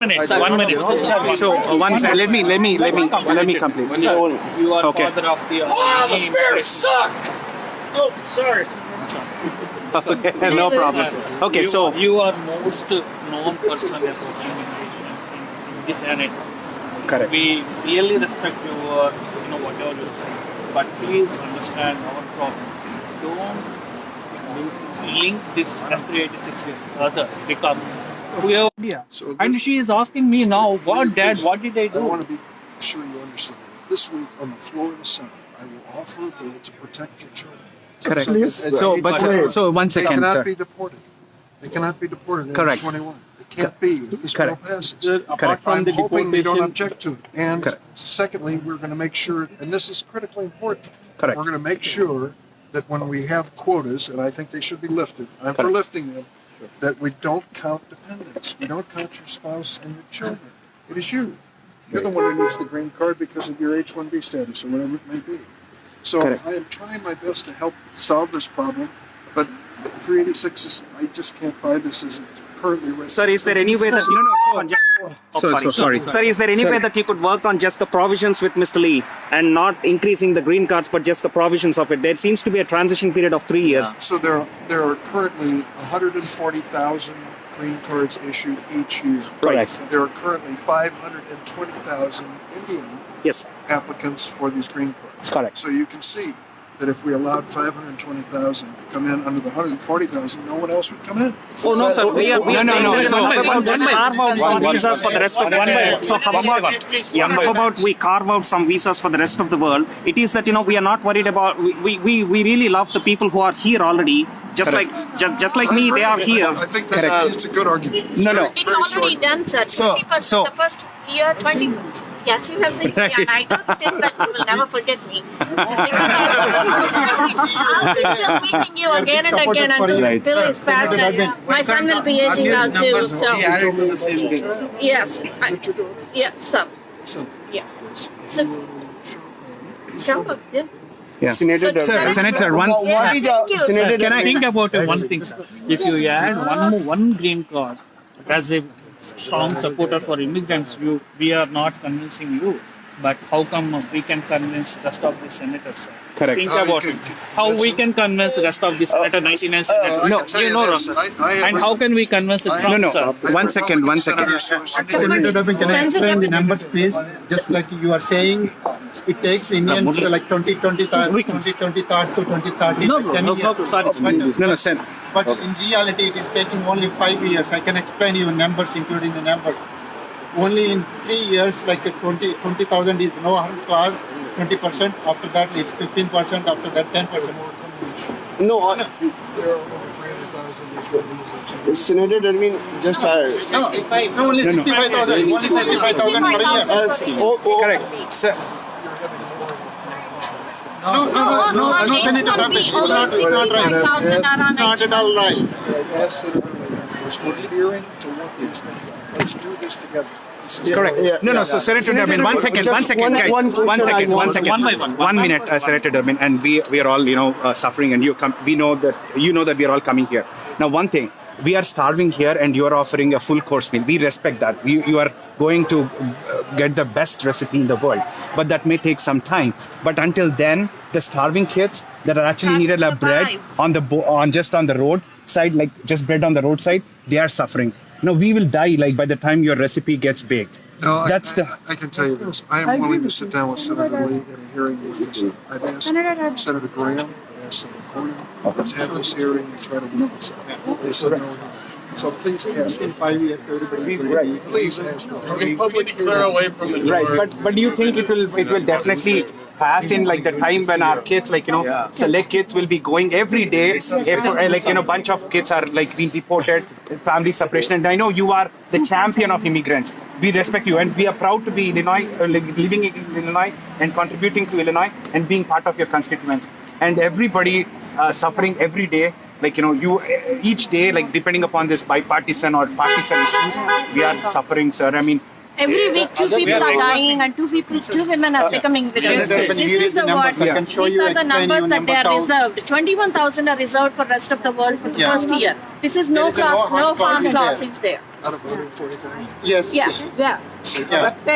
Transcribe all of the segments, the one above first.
minute. 1 minute. So one second. Let me complete. So, you are okay. father of the. the Bears suck! Oh, sorry. Okay, no problem. Okay, so you are most known person about immigration in this area. correct. We really respect your, whatever you say. But please understand our problem. Don't link this S386 with others because we have idea. So And she is asking me now, what dad, what did I I do? want to be sure you understand. This week on the floor of the Senate, I will offer a bill to protect your children. Correct. So, So one they second, cannot sir. be deported. They cannot be deported at Correct. age 21. They can't be if this bill Correct. passes. Apart Correct. from I'm the hoping they don't deportation, object to it. And Correct. secondly, we're going to make sure, and this is critically important, Correct. we're going to make sure that when we have quotas, and I think they should be lifted, I'm for Correct. lifting them, that we don't count dependents. We don't count your spouse and your children. It is you. You're the one who needs the green card because of your H-1B status or whatever it may be. So Correct. I am trying my best to help solve this problem, but 386 is, I just can't buy this as it's currently written. Sir, is there any way that Sorry. Sir, is there any Sorry. way that you could work on just the provisions with Mr. Lee and not increasing the green cards, but just the provisions of it? There seems to be a transition period of 3 years. So there are currently 140,000 green cards issued each year. Correct. There are currently 520,000 Indian Yes. applicants for these green cards. Correct. So you can see that if we allowed 520,000 to come in under the 140,000, no one else would come in. Oh no, sir. We are No. saying So- how about just carve out some visas for the rest of the world. So how about we carve out some visas for the rest of the world? It is that we are not worried about. We really love the people who are here already. Just like me, they are here. I think it's a good argument. No. It's already done, sir. 20% the first year, 20%. Yes, you have seen me, and I don't think that you will never forget me. I'll be still meeting you again and again until the bill is passed. And my son will be aging out too, so yes, yeah, so yeah, so sure, yeah. Yeah. So, Senator, one. Thank you, sir. Can I think about one thing, sir? If you add one green card as a strong supporter for immigrants, we are not convincing you. But how come we can convince rest of the senators, sir? Correct. Think about it. How we can convince rest of the senator, 99 senators? I can tell you this, And how can we convince the Trump, No. sir? One second. Senator Durbin, can I explain the numbers, please? Just like you are saying, it takes Indians like 2030 to 2030. No, 10 no, years. sorry. No, sir. But in reality, it is taking only 5 years. I can explain you numbers, including the numbers. Only in 3 years, like 20,000 is no harm clause, 20%. After that, it's 15%. After that, 10%. No, There are over 300,000 H-1Bs. Senator Durbin, just No, only 65,000. Only 65,000 per year. Correct. Sir. No, Senator Durbin, it's not right. It's not at all right. I asked Senator Lee, we're hearing to work these things out. Let's do this together. This is Correct. No. So Senator Durbin, one second, guys. One second. One by one. 1 minute, Senator Durbin, and we are all suffering, and we know that we are all coming here. Now, one thing. We are starving here, and you are offering a full course meal. We respect that. You are going to get the best recipe in the world, but that may take some time. But until then, the starving kids that are actually needed a bread on the road side, like just bread on the roadside, they are suffering. Now we will die by the time your recipe gets baked. No, I I can tell you this. I am willing to sit down with Senator Lee in a hearing with this. I've asked Senator Graham, I've asked Senator Cornyn, let's have this hearing and try to work this out. They said no. So please ask In 5 years, everybody will be. Please ask them. Clear away from the Right, but do you think it will definitely pass in the time when our kids select kids will be going every day, bunch of kids are being deported, family separation, and I know you are the champion of immigrants. We respect you, and we are proud to be Illinois, living in Illinois and contributing to Illinois and being part of your constituents. And everybody suffering every day. You each day, depending upon this bipartisan or partisan issues, we are suffering, sir. I mean, every week 2 people are dying and 2 women are becoming widows. This is the what. These are the numbers that they are reserved. 21,000 are reserved for rest of the world for the first year. This is no clause, no farm clause is there. Out of 140,000. Yes. Yes, yeah. Yeah. But the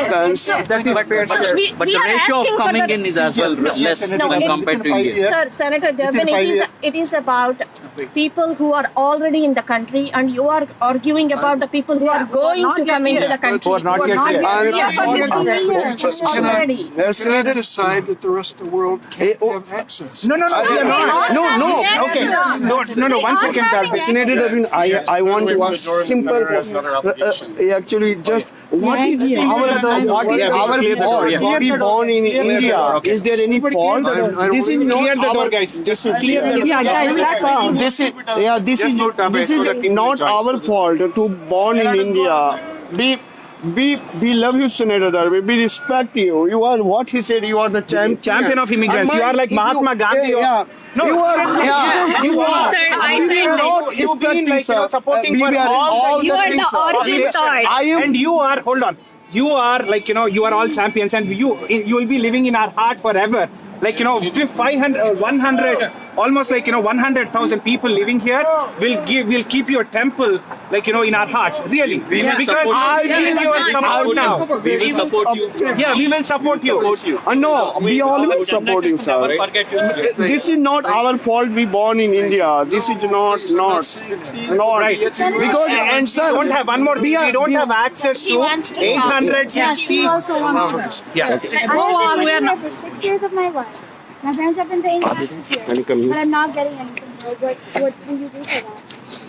ratio of coming in is as well less compared to India. Sir, Senator Durbin, it is about people who are already in the country, and you are arguing about the people who are going to come into the country. Who are not yet here. Already. You cannot decide that the rest of the world can't have access. No, we are not. No. Okay. No. 1 second, Darby. Senator Durbin, I want to ask simple. Actually, just what is our fault? We born in India. Is there any fault? This is clear the door, guys. Just to clear the door. This is not our fault to born in India. We love you, Senator Durbin. We respect you. You are what he said. You are the Champion of immigrants. You are like Mahatma Gandhi. Yeah. No, you are. You are. Sir, I We said are not You've been like respecting, supporting we for are all you are the origin thought. I am. And you are, hold on, you are like, you are all champions, and you will be living in our heart forever. Like, 500, 100, almost like, 100,000 people living here will keep your temple, like, in our hearts, really. Because I need your support now. We will support you. Yeah, we will support you. No, we always support you, sir. This is not our fault. We born in India. This is not Right. Because, and sir, don't have one more. We don't have access to 860. Yeah. We are not for 6 years of my life. My parents have been paying taxes here, but I'm not getting anything. What will you do for that?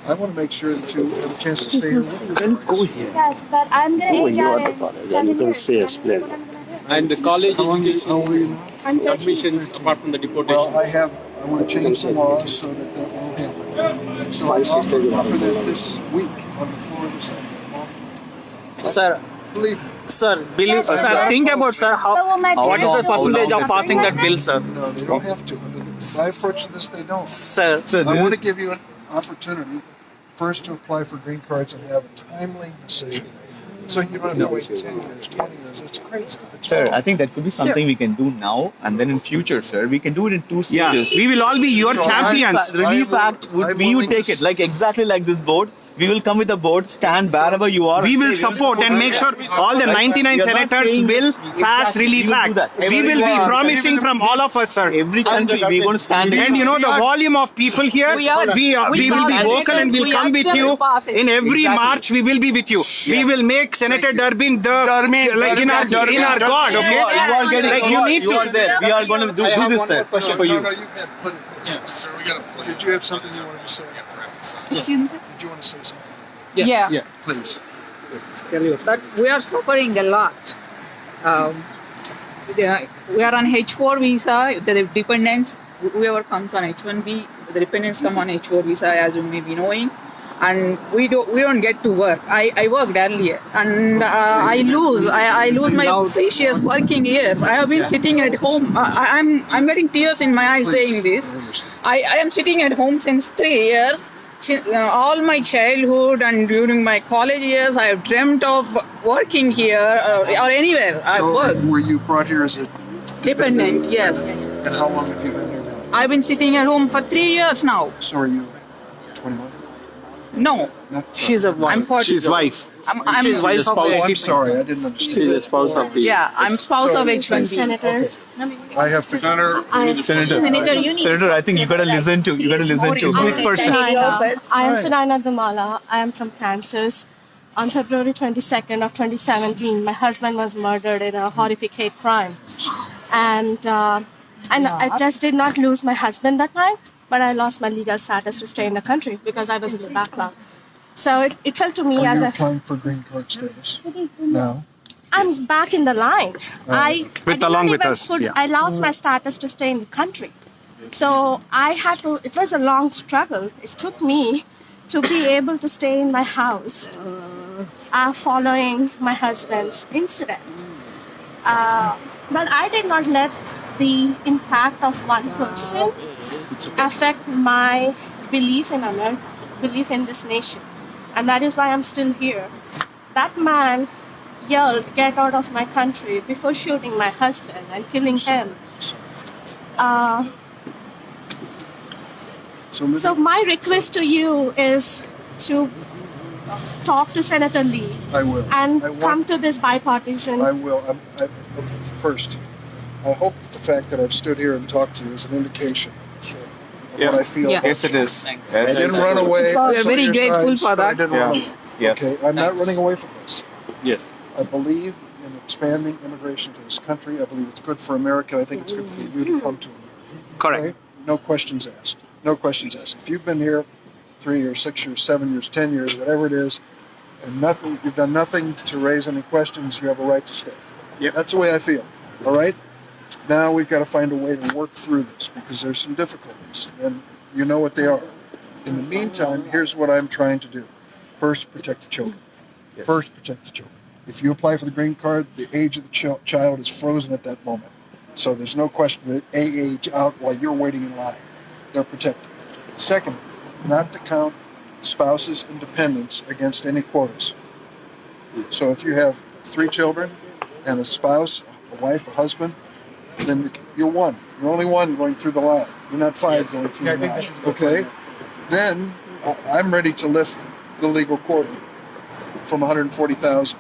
I want to make sure that you have a chance to stay here with us. Yes, but I'm gonna age out in 7 years. And the college How old are you now? I'm 13. admissions, apart from the deportation. Well, I want to change the law so that won't happen. So I offer that this week on the floor of the Senate. Sir, Believe me. sir, think about, sir, what is the percentage of passing that bill, sir? No, they don't have to. By approach to this, they don't. Sir, I want to give you an opportunity first to apply for green cards and have a timely decision. So you don't have to wait 10 years, 20 years. It's crazy. It's Sir, wrong. I think that could be something we can do now, and then in future, sir, we can do it in 2 Yeah, stages. we will all be your champions. Relief Act would be you take it like exactly like this board. We will come with a board, stand wherever you are. We will support and make sure all the 99 senators will pass Relief Act. We will be promising from all of us, sir. Every country we are going to stand. And the volume of people here, we will be vocal and we'll come with you. In every march, we will be with you. We will make Senator Durbin like in our God, okay? You are getting. Like you need you to. are there. We are going to do this, sir, for you. No, you can't put it. Did you have something you wanted to say? Excuse me, sir? Did you want to say something? Yeah. Please. But we are suffering a lot. We are on H4 visa. The dependents, whoever comes on H1B, the dependents come on H4 visa, as you may be knowing. And we don't get to work. I worked earlier, and I lose my precious working years. I have been sitting at home. I'm getting tears in my eyes saying this. I am sitting at home since 3 years. All my childhood and during my college years, I have dreamt of working here or anywhere. I work. Were you brought here as a Dependent, yes. And how long have you been here now? I've been sitting at home for 3 years now. So are you 21? No, she's a wife. I'm 40. She's wife. She's wife of Oh, the I'm sorry. I didn't understand. She's the spouse of the. Yeah, I'm spouse of H1B. Senator. I have to. Senator, I think you gotta listen to this person. I am Sunaina Dumala. I am from Kansas. On February 22nd of 2017, my husband was murdered in a horrific hate crime. And I just did not lose my husband that night, but I lost my legal status to stay in the country because I was in the backlog. So it felt to me Are as you a... applying for green card status? No. I'm back in the line. I lost my status to stay in the country. So it was a long struggle. It took me to be able to stay in my house following my husband's incident. But I did not let the impact of one person affect my belief in America, belief in this nation. And that is why I'm still here. That man yelled, "Get out of my country," before shooting my husband and killing him. So my request to you is to talk to Senator Lee. I will. And I want- come to this bipartisan. I will. First, I hope that the fact that I've stood here and talked to you is an indication of what I feel. Yeah. Yes, it is. I Yes. didn't run away. We are very I saw your grateful signs, for but I that. didn't run away. Yes. Okay, I'm not running away from this. Yes. I believe in expanding immigration to this country. I believe it's good for America. I think it's good for you to come to America. Correct. Okay? No questions asked. No questions asked. If you've been here 3 years, 6 years, 7 years, 10 years, whatever it is, and you've done nothing to raise any questions, you have a right to stay. Yep. That's the way I feel. All right? Now we've got to find a way to work through this because there's some difficulties, and you know what they are. In the meantime, here's what I'm trying to do. First, protect the children. First, protect the children. If you apply for the green card, the age of the child is frozen at that moment. So there's no question that they age out while you're waiting in line. They're protected. Second, not to count spouses and dependents against any quotas. So if you have 3 children and a spouse, a wife, a husband, then you're one. You're only one going through the line. You're not 5 going through the line. Okay? Then I'm ready to lift the legal quota from 140,000.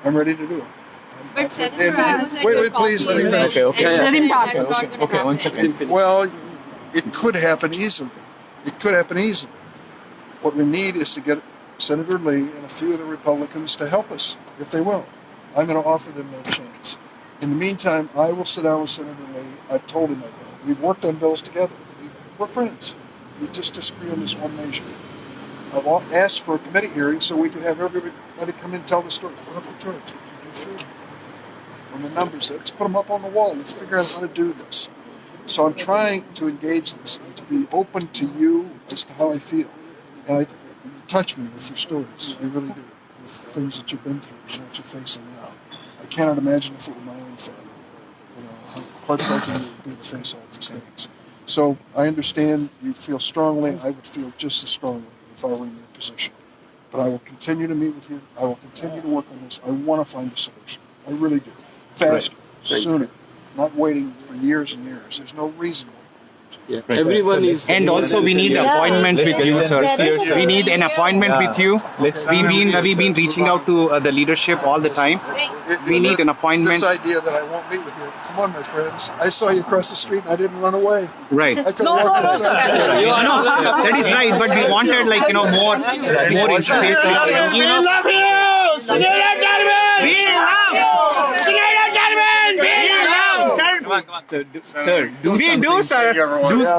I'm ready to do it. But Senator, I was at Wait, your please, let me coffee finish. event, and Let him talk. that's not gonna Okay, one happen. second. Well, it could happen easily. It could happen easily. What we need is to get Senator Lee and a few of the Republicans to help us, if they will. I'm going to offer them that chance. In the meantime, I will sit down with Senator Lee. I've told him I will. We've worked on bills together. We're friends. We just disagree on this one measure. I've asked for a committee hearing so we can have everybody come in and tell the story. What about the church? On the numbers, let's put them up on the wall. Let's figure out how to do this. So I'm trying to engage this and to be open to you as to how I feel. And you touch me with your stories. You really do. With things that you've been through and what you're facing now. I cannot imagine if it were my own family. You know, how heartbreaking it would be to face all these things. So I understand you feel strongly. I would feel just as strongly if I were in your position. But I will continue to meet with you. I will continue to work on this. I want to find a solution. I really do. Faster, sooner. Not waiting for years and years. There's no reason to wait for years. Everyone is. And also we need an appointment with you, sir. We need an appointment with you. We've been reaching out to the leadership all the time. We need an appointment. This idea that I won't meet with you. Come on, my friends. I saw you across the street and I didn't run away. Right. I could walk inside. No, that is right. But we wanted more interface. We love you! Senator Durbin! We love you! Senator Durbin! We love you! Sir, We do, sir.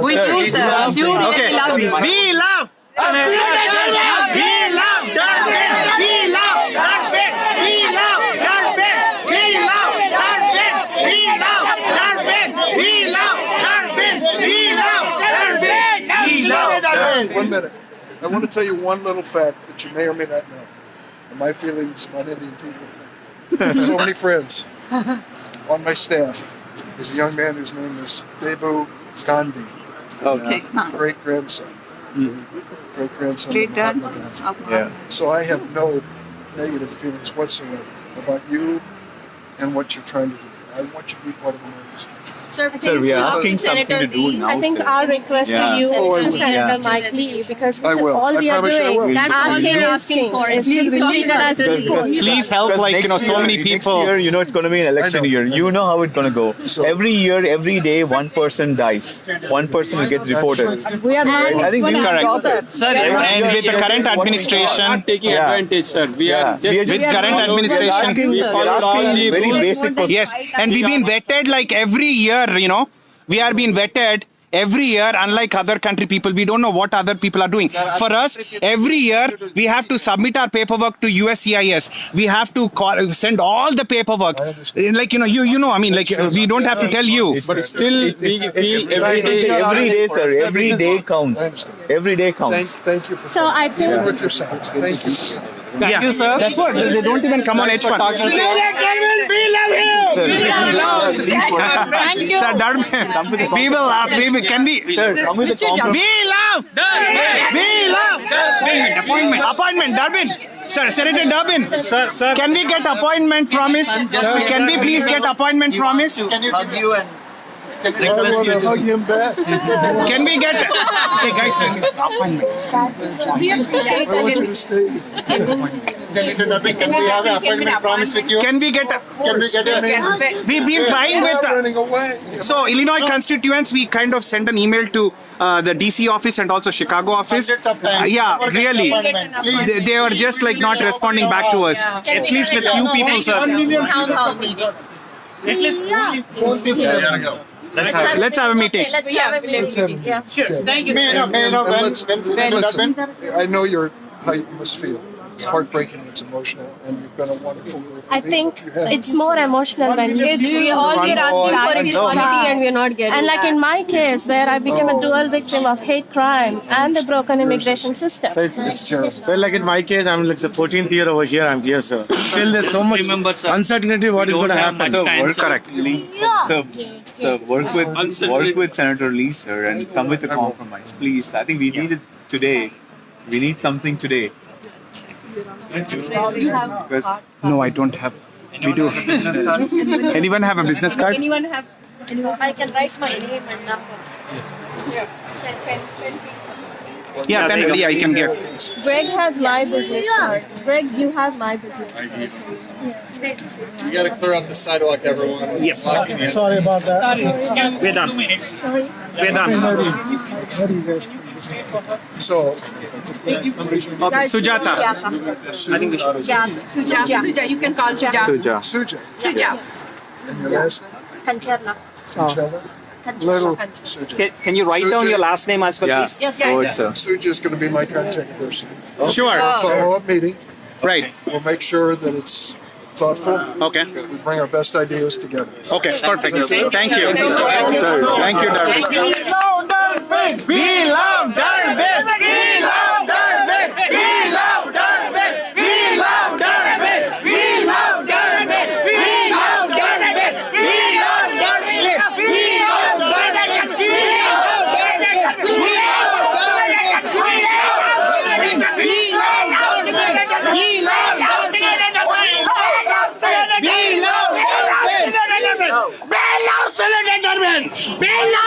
We do, sir. You Okay. really love you. We love. Senator Durbin! We love Durbin! We love Durbin! We love Durbin! We love Durbin! We love Durbin! We love Durbin! We love Durbin! We love Durbin! 1 minute. I want to tell you one little fact that you may or may not know. And my feelings about Indian people. So many friends on my staff. There's a young man whose name is Debu Gandhi. Okay. Great-grandson. Great-grandson. of Great dad. Mahatma Gandhi. Okay. So I have no negative feelings whatsoever about you and what you're trying to do. I want you to be part of America's future. Sir, Sir, we are please asking talk to something to Senator do Lee. now, I think sir. our request Yeah. to you Oh, I is to will. Senator Yeah. Mike Lee, because I this is will. all I we are promise you I will. doing. That's all we are asking for. Is please Leave us alone. Please help, so many people. Next year, it's going to be an election year. You know how it's going to go. Every year, every day, one person dies. One person gets reported. We are I think we Correct. Sir, And with the current administration, not taking Yeah. advantage, sir. We are just with current administration, we followed all the very rules. basic questions. yes, and we've been vetted like every year, we are being vetted every year, unlike other country people. We don't know what other people are doing. For us, every year, we have to submit our paperwork to USCIS. We have to send all the paperwork. Like, we don't have to tell you. But still, we Every day, sir. Every day counts. I understand. Every day counts. Thank you for So I think even with your sons. Thank you. Thank you, sir. That's what. They don't even come on H1. Senator Durbin, we love you! thank you. Sir, Durbin, we will laugh. Can we? Sir, come with the compromise. We love. We love. Appointment, Durbin. Sir, Senator Durbin. Sir, Can we get appointment promise? Can we please get appointment promise? Can you Hug you and I want to hug him back. Can we get? Hey guys, can we get appointment? We appreciate I want you to stay. Senator Durbin, can we have an appointment promise with you? Can we get? Can we get a We've been trying with. Not running away. So Illinois constituents, we kind of sent an email to the DC office and also Chicago office. hundreds of times? Yeah, Never get really. appointment. Please. They were just like not responding back to us. at least with few people, sir. Town hall meeting. At least 4 people. Let's have a meeting. Let's have a meeting. Yeah. Sure. Thank you. May I know when And Senator listen, Durbin? I know how you must feel. It's heartbreaking, it's emotional, and you've been a wonderful worker. I think it's more emotional when you We all we are asking for equality and we are not getting and like that. in my case where I became a dual victim of hate crime and the broken immigration system. It's terrible. So like in my case, I'm like the 14th year over here, I'm here, sir. Still there's so much Remember, sir, uncertainty what is we going to don't have happen. much time, sir. Correct. So work with Senator Lee, sir, and come with a compromise, please. I think we need it today. We need something today. Because no, I don't have. We do. Anyone have a business card? Anyone have? I can write my name and number. Yeah, then yeah, I can get. Greg has my business card. Greg, you have my business card. You gotta clear up the sidewalk, everyone. Yes. Sorry about that. We're done. We're done. So, Sujata. I think we should. Suja, you can call Suja. Suja. Suja, Suja. and your last name? Concherla. Conchella? Suja. Can you write down your last name as well, Yeah. please? Yes, Go ahead, sir. Suja is going to be my contact person. Sure. Follow-up meeting. Right. We'll make sure that it's thoughtful. Okay. We bring our best ideas together. Okay. Perfect. Thank you. Thank you, Darwin. We love Durbin! We love Durbin! We love Durbin! We love Durbin! We love Durbin! We love Durbin! We love Durbin! We love Durbin! We love Durbin! We love Durbin! We love Durbin! We love Durbin! We love Durbin! We love Durbin! We love Senator Durbin! We love